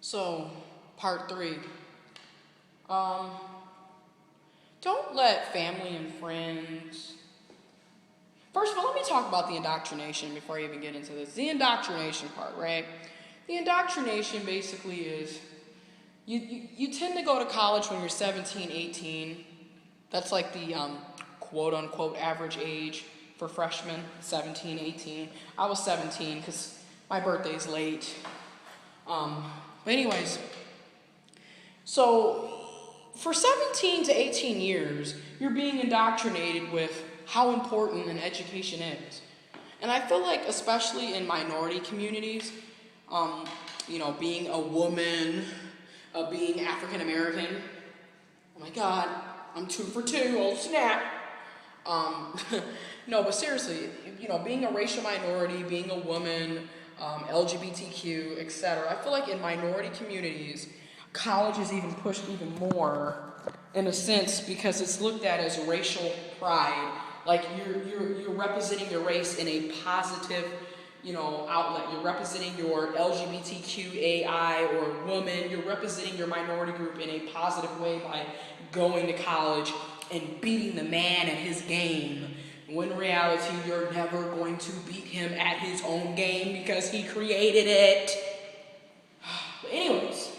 So, part 3. Don't let family and friends... First of all, let me talk about the indoctrination before I even get into this. The indoctrination part, right? The indoctrination basically is, you tend to go to college when you're 17, 18. That's like the quote-unquote average age for freshmen, 17, 18. I was 17 because my birthday's late. But anyways, so for 17 to 18 years, you're being indoctrinated with how important an education is. And I feel like, especially in minority communities, being a woman, being African American, oh my God, I'm 2 for 2, oh snap. No, but seriously, being a racial minority, being a woman, LGBTQ, etc. I feel like in minority communities, college is even pushed even more, in a sense, because it's looked at as racial pride. Like you're representing your race in a positive, outlet. You're representing your LGBTQAI or woman. You're representing your minority group in a positive way by going to college and beating the man at his game. When in reality, you're never going to beat him at his own game because he created it. But anyways,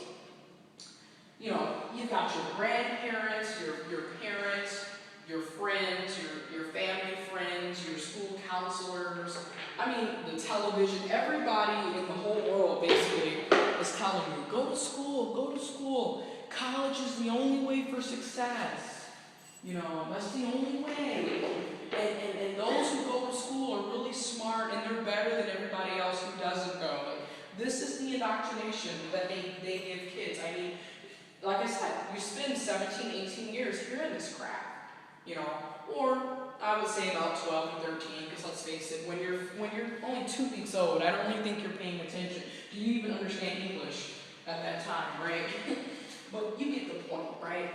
you've got your grandparents, your parents, your friends, your family friends, your school counselors, the television, everybody in the whole world basically is telling you, go to school. College is the only way for success. That's the only way. And those who go to school are really smart and they're better than everybody else who doesn't go. This is the indoctrination that they give kids. Like I said, you spend 17, 18 years hearing this crap. Or I would say about 12 and 13, because let's face it, when you're only 2 weeks old, I don't really think you're paying attention. Do you even understand English at that time, right? But you get the point, right?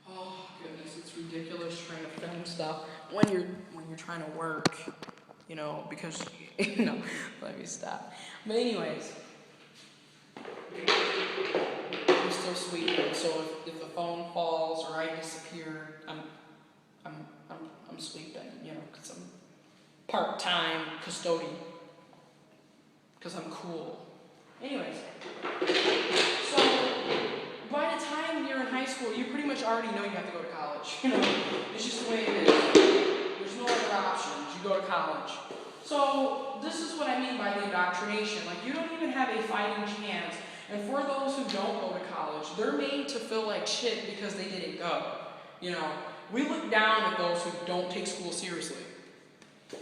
Oh goodness, it's ridiculous trying to film stuff when you're trying to work, because let me stop. But anyways, I'm still sleeping, so if the phone falls or I disappear, I'm sleeping, because I'm part-time custodian, because I'm cool. Anyways, so by the time you're in high school, you pretty much already know you have to go to college. It's just the way it is. There's no other options. You go to college. So this is what I mean by the indoctrination. Like, you don't even have a fighting chance. And for those who don't go to college, they're made to feel like shit because they didn't go. We look down at those who don't take school seriously.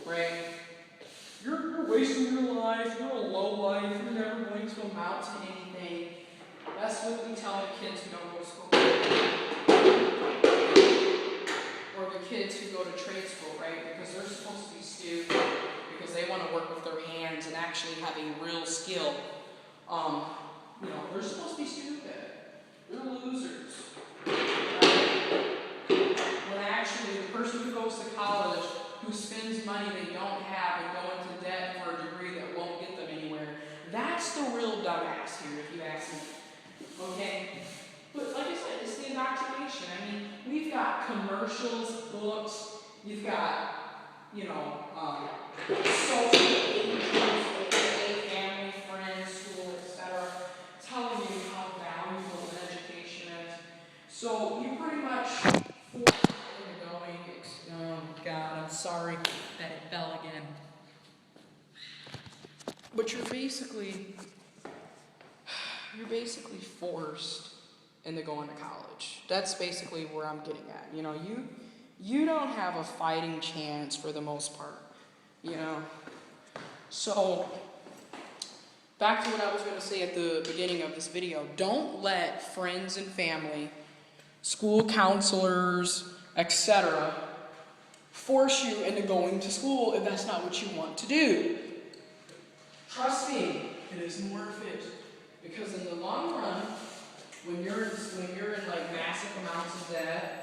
Right? You're wasting your life. You're a low life. You're never going to amount to anything. That's what we tell the kids who don't go to school. Or the kids who go to trade school, right? Because they're supposed to be stupid. Because they want to work with their hands and actually have a real skill. They're supposed to be stupid. They're losers. Right? When actually the person who goes to college, who spends money they don't have and go into debt for a degree that won't get them anywhere, that's the real dumbass here, if you ask me. Okay? But like I said, it's the indoctrination. We've got commercials, books, you've got, social agents, family, friends, school, etc., telling you how valuable an education is. So you pretty much force into going. Oh God, I'm sorry that it fell again. But you're basically forced into going to college. That's basically where I'm getting at. You don't have a fighting chance for the most part. So back to what I was going to say at the beginning of this video. Don't let friends and family, school counselors, etc., force you into going to school if that's not what you want to do. Trust me, it is worth it. Because in the long run, when you're in like massive amounts of debt,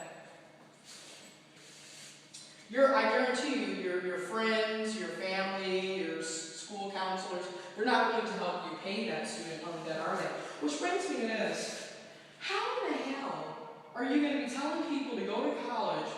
I guarantee you, your friends, your family, your school counselors, they're not going to help you pay that student loan debt, are they? Which brings me to this. How in the hell are you going to be telling people to go to college,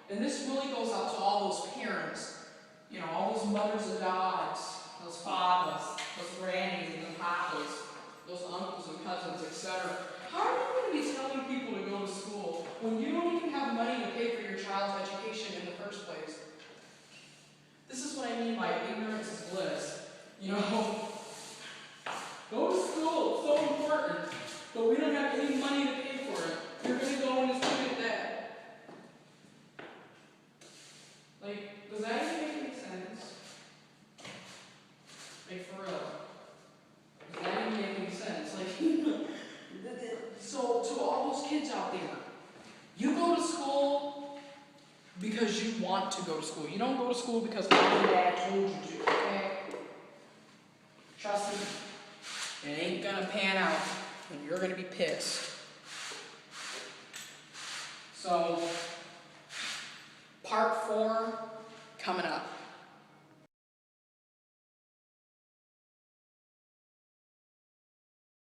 and this really goes out to all those parents, you know, all those mothers and dads, those fathers, those grannies and the papas, those uncles and cousins, etc. How are you going to be telling people to go to school when you don't even have money to pay for your child's education in the first place? This is what I mean by ignorance is bliss. You know, go to school, it's so important, but we don't have any money to pay for it. You're going to go into student debt. Like, does that even make any sense? Like, for real. Does that even make any sense? Like, so to all those kids out there, you go to school because you want to go to school. You don't go to school because mom and dad told you to, okay? Trust me, it ain't gonna pan out, and you're gonna be pissed. So, part 4 coming up.